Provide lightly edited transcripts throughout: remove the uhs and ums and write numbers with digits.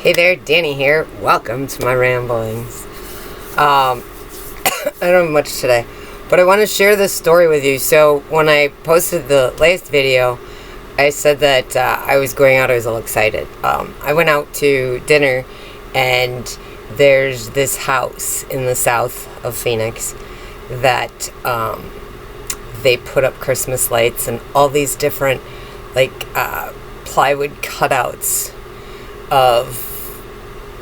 Hey there, Danny here. Welcome to my ramblings. I don't have much today, but I want to share this story with you. So when I posted the last video, I said that I was going out. I was all excited. I went out to dinner, and there's this house in the south of Phoenix that they put up Christmas lights and all these different plywood cutouts of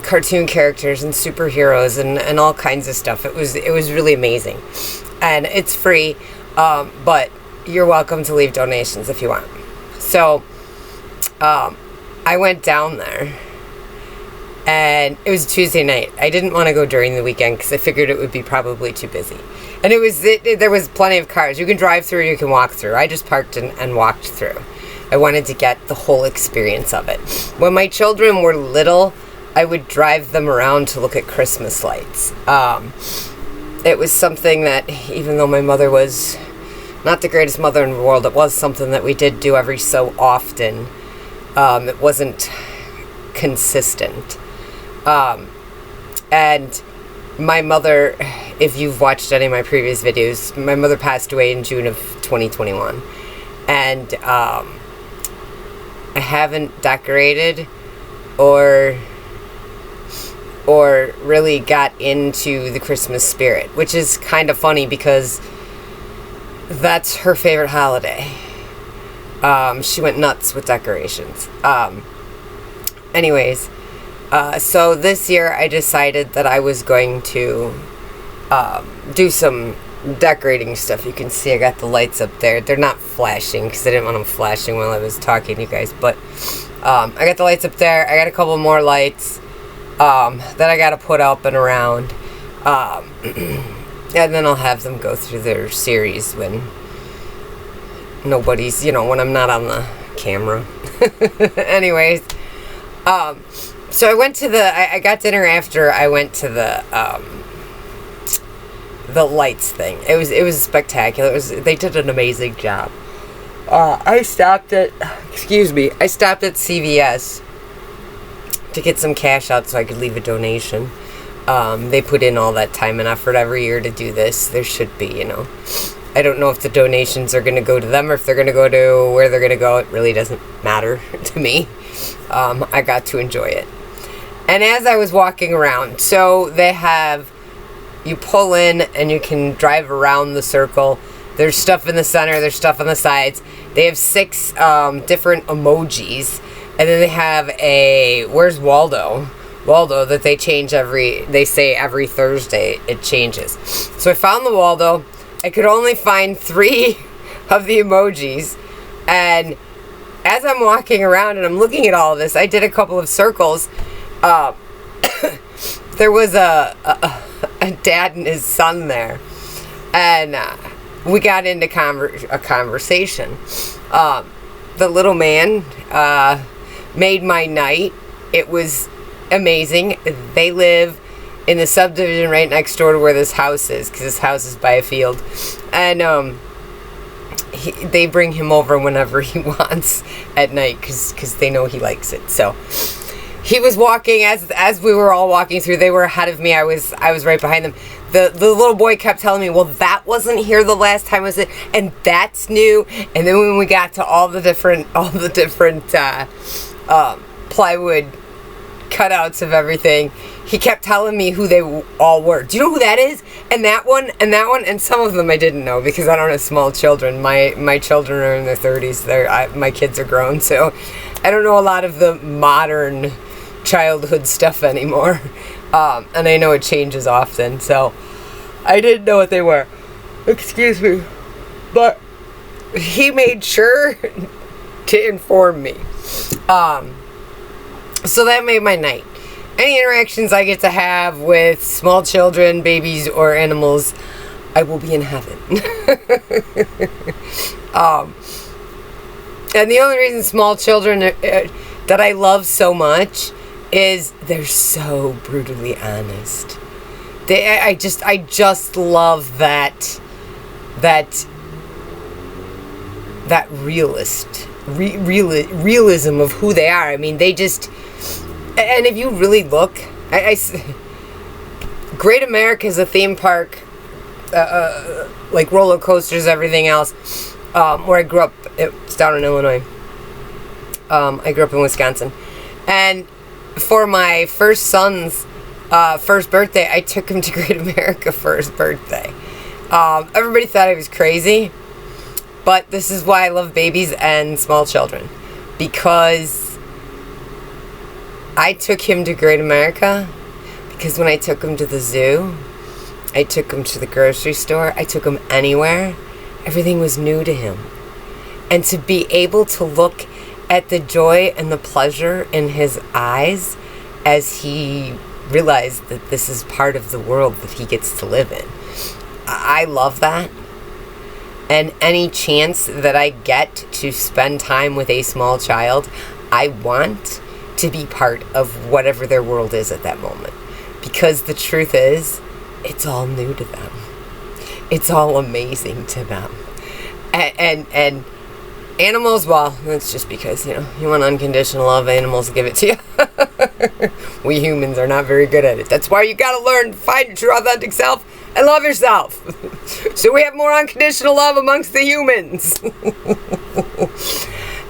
cartoon characters and superheroes and all kinds of stuff. It was really amazing, and it's free, but you're welcome to leave donations if you want. So I went down there, and it was Tuesday night. I didn't want to go during the weekend because I figured it would be probably too busy, and there was plenty of cars. You can drive through, you can walk through. I just parked and walked through. I wanted to get the whole experience of it. When my children were little, I would drive them around to look at Christmas lights. It was something that, even though my mother was not the greatest mother in the world, it was something that we did do every so often. It wasn't consistent. And my mother, if you've watched any of my previous videos, my mother passed away in June of 2021. And I haven't decorated or really got into the Christmas spirit, which is kind of funny because that's her favorite holiday. She went nuts with decorations. Anyways, so this year I decided that I was going to do some decorating stuff. You can see I got the lights up there. They're not flashing because I didn't want them flashing while I was talking to you guys, but I got the lights up there. I got a couple more lights that I got to put up and around, and then I'll have them go through their series when nobody's, when I'm not on the camera. Anyways, so I went to I got dinner after I went to the lights thing. It was spectacular. They did an amazing job. I stopped at CVS to get some cash out so I could leave a donation. They put in all that time and effort every year to do this. There should be, I don't know if the donations are going to go to them or if they're going to go to where they're going to go. It really doesn't matter to me. I got to enjoy it. And as I was walking around, so you pull in and you can drive around the circle. There's stuff in the center, there's stuff on the sides. They have 6 different emojis. And then they have where's Waldo? Waldo that they change they say every Thursday it changes. So I found the Waldo. I could only find 3 of the emojis. And as I'm walking around and I'm looking at all of this, I did a couple of circles. There was a dad and his son there. And we got into a conversation. The little man made my night. It was amazing. They live in the subdivision right next door to where this house is, because this house is by a field, and they bring him over whenever he wants at night because they know he likes it. So he was walking as we were all walking through. They were ahead of me. I was right behind them. The little boy kept telling me, well, that wasn't here the last time, was it? And that's new. And then when we got to all the different plywood cutouts of everything, he kept telling me who they all were. Do you know who that is? And that one, and that one, and some of them I didn't know because I don't have small children. My children are in their 30s. My kids are grown, so I don't know a lot of the modern childhood stuff anymore. And I know it changes often, so I didn't know what they were. Excuse me. But he made sure to inform me. So that made my night. Any interactions I get to have with small children, babies, or animals, I will be in heaven. And the only reason small children that I love so much is they're so brutally honest. I just love that realism of who they are. I mean, And if you really look, Great America is a theme park, like roller coasters, everything else. Where I grew up, it's down in Illinois. I grew up in Wisconsin. And for my first son's first birthday, I took him to Great America for his birthday. Everybody thought I was crazy, but this is why I love babies and small children. Because I took him to Great America, because when I took him to the zoo, I took him to the grocery store, I took him anywhere, everything was new to him. And to be able to look at the joy and the pleasure in his eyes as he realized that this is part of the world that he gets to live in. I love that. And any chance that I get to spend time with a small child, I want to be part of whatever their world is at that moment. Because the truth is, it's all new to them. It's all amazing to them. And animals, well, that's just because, you want unconditional love, animals give it to you. We humans are not very good at it. That's why you gotta learn to find your true authentic self and love yourself. So we have more unconditional love amongst the humans.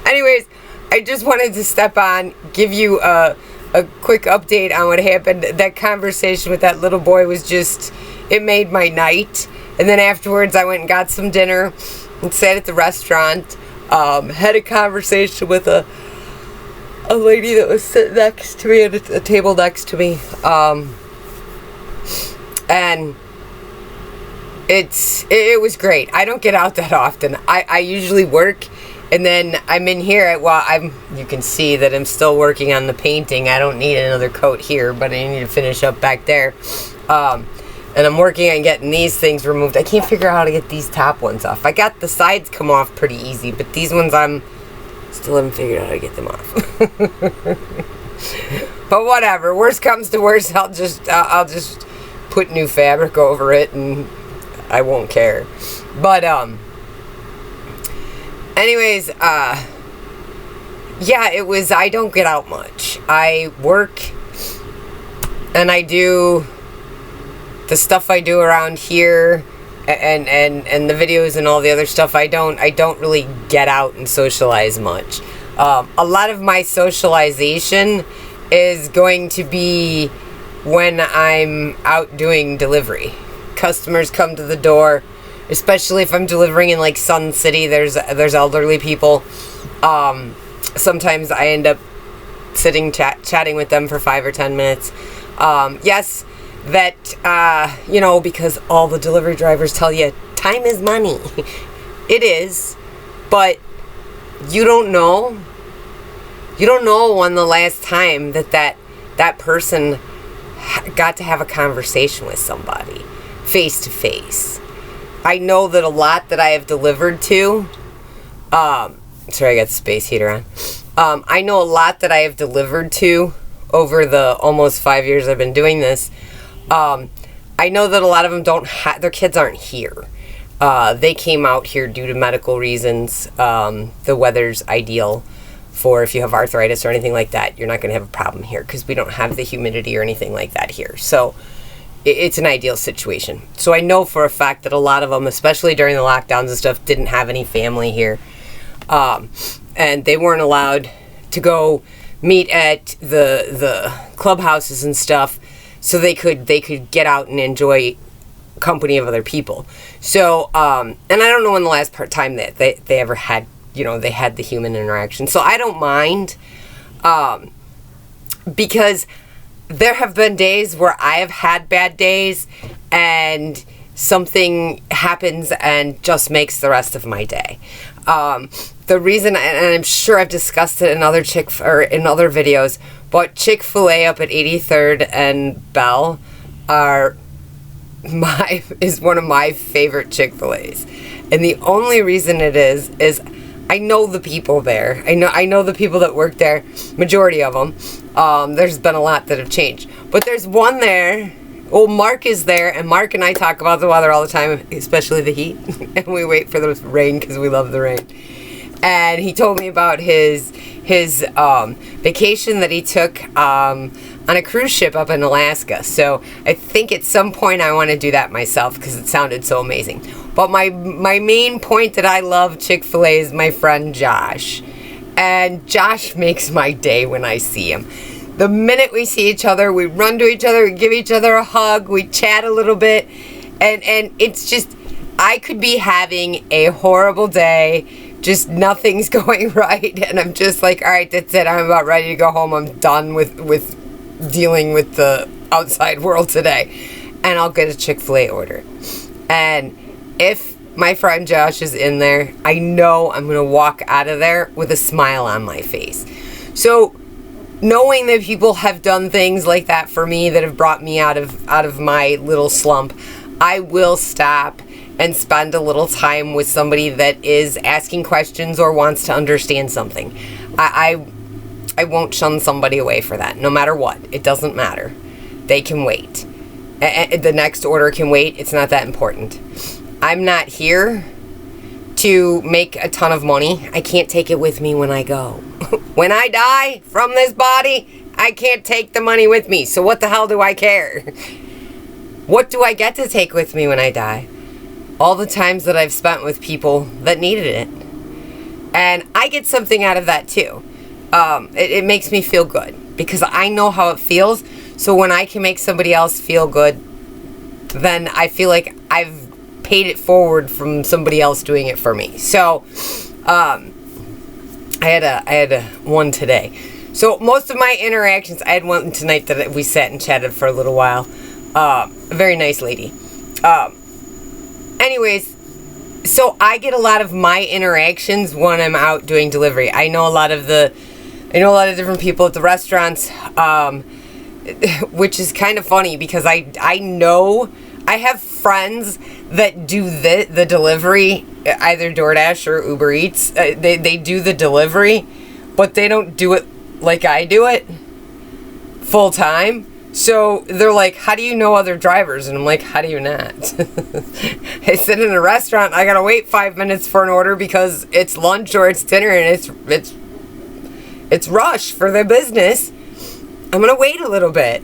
Anyways, I just wanted to step on, give you a quick update on what happened. That conversation with that little boy was just, it made my night. And then afterwards I went and got some dinner and sat at the restaurant. Had a conversation with a lady that was sitting next to me at a table next to me. And it was great. I don't get out that often. I usually work, and then I'm in here. You can see that I'm still working on the painting. I don't need another coat here, but I need to finish up back there. And I'm working on getting these things removed. I can't figure out how to get these top ones off. I got the sides come off pretty easy, but these ones I'm still haven't figured out how to get them off. But whatever. Worst comes to worst, I'll just put new fabric over it, and I won't care. But anyways, yeah, I don't get out much. I work, and I do the stuff I do around here, and the videos and all the other stuff. I don't really get out and socialize much. A lot of my socialization is going to be when I'm out doing delivery. Customers come to the door, especially if I'm delivering in like Sun City. There's elderly people. Sometimes I end up sitting chatting with them for 5 or 10 minutes. Yes, that because all the delivery drivers tell you time is money. It is, but you don't know when the last time that person got to have a conversation with somebody face to face. I know that a lot that I have delivered to, sorry, I got the space heater on. I know a lot that I have delivered to over the almost 5 years I've been doing this. I know that a lot of them their kids aren't here. They came out here due to medical reasons. The weather's ideal for if you have arthritis or anything like that. You're not going to have a problem here because we don't have the humidity or anything like that here. So it's an ideal situation. So I know for a fact that a lot of them, especially during the lockdowns and stuff, didn't have any family here. And they weren't allowed to go meet at the clubhouses and stuff, so they could get out and enjoy company of other people. So and I don't know when the last time that they ever had, they had the human interaction. So I don't mind, because there have been days where I have had bad days and something happens and just makes the rest of my day. The reason, and I'm sure I've discussed it in other in other videos, but Chick-fil-A up at 83rd and Bell is one of my favorite Chick-fil-A's. And the only reason it is I know the people there. I know the people that work there, majority of them. There's been a lot that have changed. But there's one there. Well, Mark is there, and Mark and I talk about the weather all the time, especially the heat. And we wait for the rain because we love the rain. and he told me about his vacation that he took on a cruise ship up in Alaska. So I think at some point I want to do that myself because it sounded so amazing. But my main point that I love Chick-fil-A is my friend Josh. And Josh makes my day when I see him. The minute we see each other, we run to each other, we give each other a hug, we chat a little bit, and it's just, I could be having a horrible day, just nothing's going right, and I'm just like, all right, that's it, I'm about ready to go home, I'm done with dealing with the outside world today, and I'll get a Chick-fil-A order. And if my friend Josh is in there, I know I'm going to walk out of there with a smile on my face. So knowing that people have done things like that for me that have brought me out of my little slump, I will stop and spend a little time with somebody that is asking questions or wants to understand something. I won't shun somebody away for that, no matter what. It doesn't matter. They can wait. The next order can wait. It's not that important. I'm not here to make a ton of money. I can't take it with me when I go. When I die from this body, I can't take the money with me. So what the hell do I care? What do I get to take with me when I die? All the times that I've spent with people that needed it. And I get something out of that too. It makes me feel good because I know how it feels. So when I can make somebody else feel good, then I feel like I've paid it forward from somebody else doing it for me. So I had a one today. So most of my interactions, I had one tonight that we sat and chatted for a little while. A very nice lady. Anyways, so I get a lot of my interactions when I'm out doing delivery. I know a lot of different people at the restaurants, which is kind of funny because I know I have friends that do the delivery, either DoorDash or Uber Eats. They do the delivery, but they don't do it like I do it full time. So they're like, how do you know other drivers? And I'm like, how do you not? I sit in a restaurant, I gotta wait 5 minutes for an order because it's lunch or it's dinner and it's rush for the business. I'm gonna wait a little bit.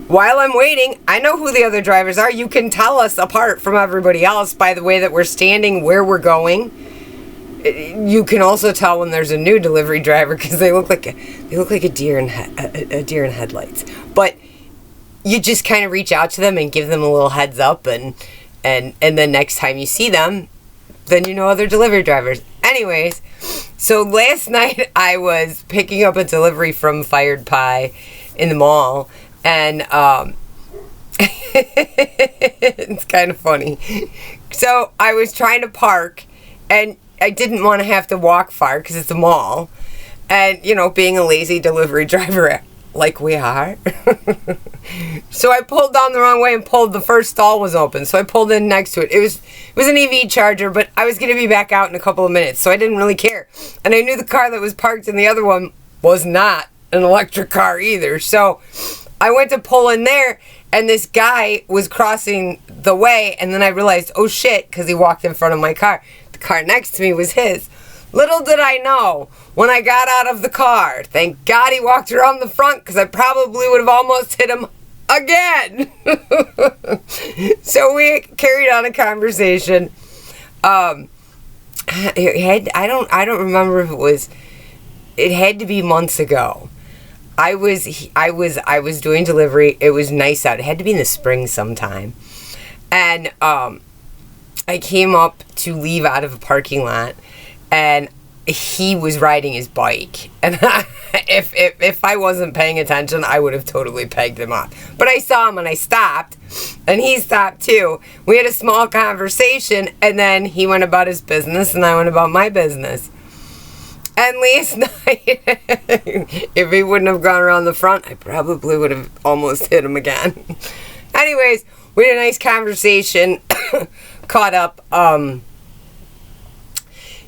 While I'm waiting, I know who the other drivers are. You can tell us apart from everybody else by the way that we're standing, where we're going. You can also tell when there's a new delivery driver because they look like a deer in headlights. But you just kind of reach out to them and give them a little heads up, and then next time you see them, then you know other delivery drivers. Anyways, so last night I was picking up a delivery from Fired Pie in the mall, and it's kind of funny. So I was trying to park, and I didn't want to have to walk far because it's a mall, and being a lazy delivery driver like we are. So I pulled down the wrong way and the first stall was open. So I pulled in next to it. It was an EV charger, but I was going to be back out in a couple of minutes. So I didn't really care. And I knew the car that was parked in the other one was not an electric car either. So I went to pull in there and this guy was crossing the way. And then I realized, oh shit, because he walked in front of my car. The car next to me was his. Little did I know, when I got out of the car, thank God he walked around the front because I probably would have almost hit him again. So we carried on a conversation. I don't remember if it had to be months ago. I was doing delivery. It was nice out. It had to be in the spring sometime. And I came up to leave out of a parking lot. And he was riding his bike. And if I wasn't paying attention, I would have totally pegged him off. But I saw him and I stopped. And he stopped too. We had a small conversation. And then he went about his business and I went about my business. And last night, if he wouldn't have gone around the front, I probably would have almost hit him again. Anyways, we had a nice conversation. Caught up.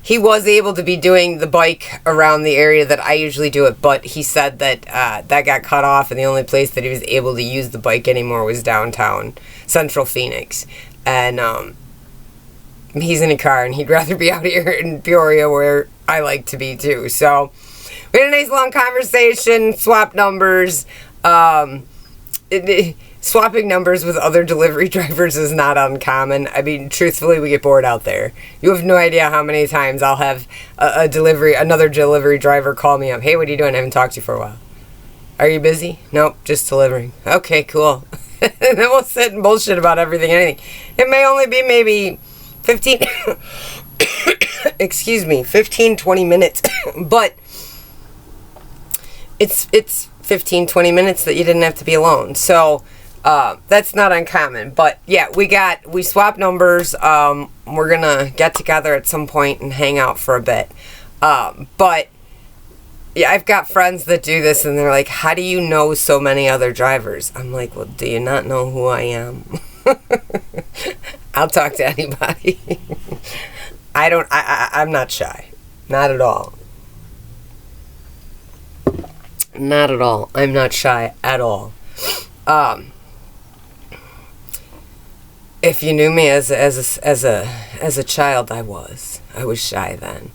He was able to be doing the bike around the area that I usually do it, but he said that that got cut off, and the only place that he was able to use the bike anymore was downtown Central Phoenix. And he's in a car, and he'd rather be out here in Peoria where I like to be too. So we had a nice long conversation, swapped numbers. Swapping numbers with other delivery drivers is not uncommon. I mean, truthfully, we get bored out there. You have no idea how many times I'll have another delivery driver call me up. Hey, what are you doing? I haven't talked to you for a while. Are you busy? Nope, just delivering. Okay, cool. And then we'll sit and bullshit about everything and anything. It may only be maybe 15, 20 minutes. But it's 15, 20 minutes that you didn't have to be alone. So that's not uncommon. But yeah, we swapped numbers. We're gonna get together at some point and hang out for a bit. But yeah, I've got friends that do this, and they're like, how do you know so many other drivers? I'm like, well, do you not know who I am? I'll talk to anybody. I'm not shy. Not at all. Not at all. I'm not shy at all. If you knew me as a child, I was shy then.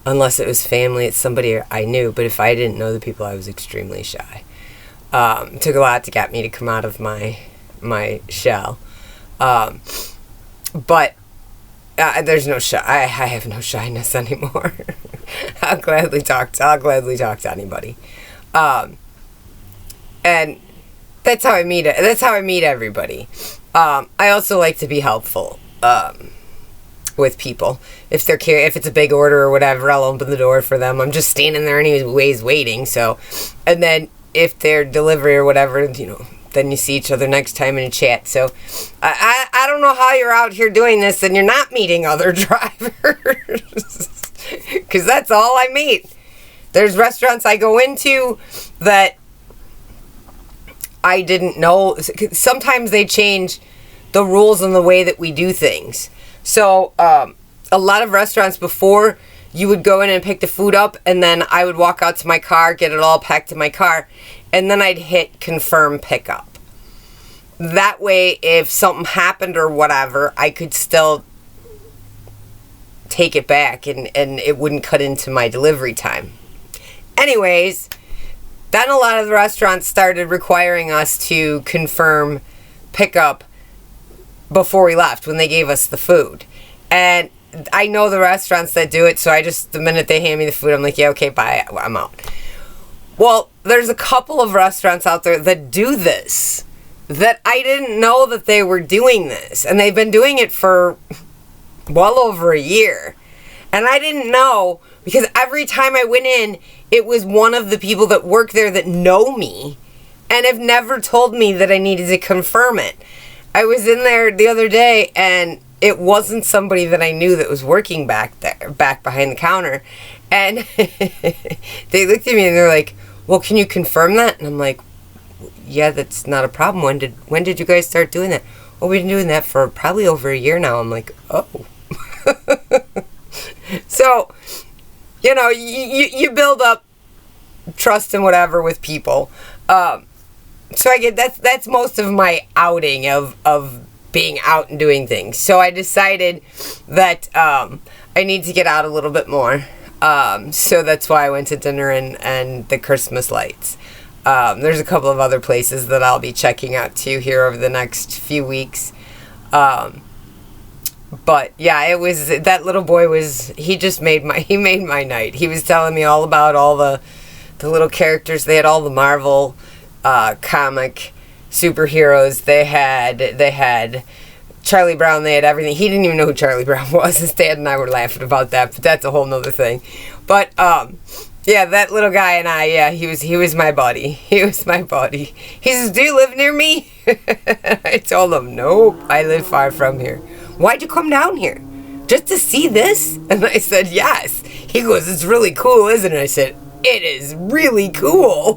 Unless it was family, it's somebody I knew. But if I didn't know the people, I was extremely shy. It took a lot to get me to come out of my shell. But there's no shy. I have no shyness anymore. I'll gladly talk to anybody. And that's how I meet it. That's how I meet everybody. I also like to be helpful. With people. If they're curious, if it's a big order or whatever, I'll open the door for them. I'm just standing there anyways waiting. So, and then if they're delivery or whatever, then you see each other next time in a chat. So, I don't know how you're out here doing this and you're not meeting other drivers. Because that's all I meet. There's restaurants I go into that I didn't know. Sometimes they change the rules and the way that we do things. So, a lot of restaurants before, you would go in and pick the food up, and then I would walk out to my car, get it all packed in my car, and then I'd hit confirm pickup. That way, if something happened or whatever, I could still take it back, and it wouldn't cut into my delivery time. Anyways, then a lot of the restaurants started requiring us to confirm pickup before we left, when they gave us the food. And I know the restaurants that do it, so the minute they hand me the food, I'm like, yeah, okay, bye, I'm out. Well, there's a couple of restaurants out there that do this, that I didn't know that they were doing this. And they've been doing it for well over a year. And I didn't know, because every time I went in, it was one of the people that work there that know me and have never told me that I needed to confirm it. I was in there the other day, and it wasn't somebody that I knew that was working back behind the counter. And they looked at me and they're like, well, can you confirm that? And I'm like, yeah, that's not a problem. When did you guys start doing that? Well, we've been doing that for probably over a year now. I'm like, oh. So, you build up trust and whatever with people. So I get that's most of my outing of being out and doing things. So I decided that I need to get out a little bit more. So that's why I went to dinner and the Christmas lights. There's a couple of other places that I'll be checking out too here over the next few weeks. But yeah, it was, that little boy he made my night. He was telling me all about all the little characters. They had all the Marvel comic superheroes. They had Charlie Brown. They had everything. He didn't even know who Charlie Brown was. His dad and I were laughing about that, but that's a whole nother thing. But yeah, that little guy and I, yeah, he was my buddy. He was my buddy. He says, do you live near me? I told him, nope, I live far from here. Why'd you come down here? Just to see this? And I said, yes. He goes, it's really cool, isn't it? I said, it is really cool.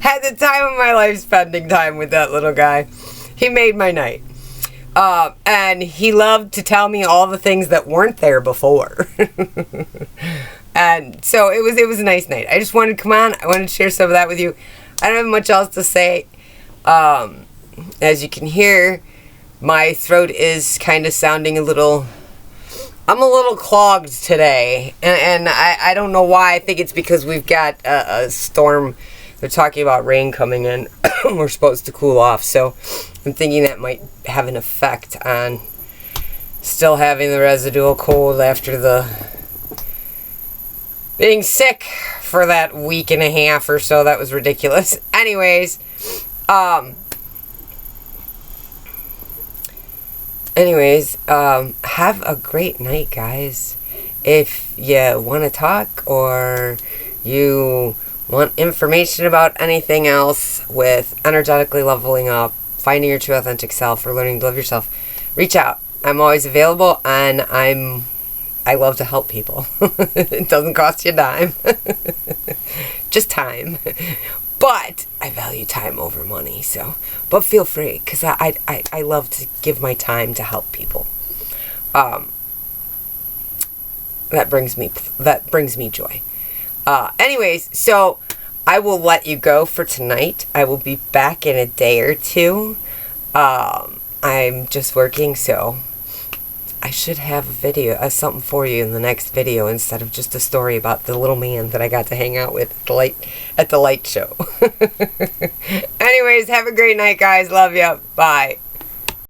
Had the time of my life spending time with that little guy. He made my night. And he loved to tell me all the things that weren't there before. And so it was a nice night. I just wanted to come on. I wanted to share some of that with you. I don't have much else to say. As you can hear, My throat is kind of sounding a little... I'm a little clogged today. And I don't know why. I think it's because we've got a storm. They're talking about rain coming in. We're supposed to cool off. So I'm thinking that might have an effect on still having the residual cold after the being sick for that week and a half or so. That was ridiculous. Anyways, have a great night, guys. If you want to talk or you want information about anything else with energetically leveling up, finding your true authentic self, or learning to love yourself, reach out. I'm always available, and I love to help people. It doesn't cost you a dime. Just time. But I value time over money, so. But feel free, because I love to give my time to help people. That brings me joy. Anyways, so I will let you go for tonight. I will be back in a day or two. I'm just working, so I should have a video, something for you in the next video instead of just a story about the little man that I got to hang out with at the light show. Anyways, have a great night, guys. Love you. Bye.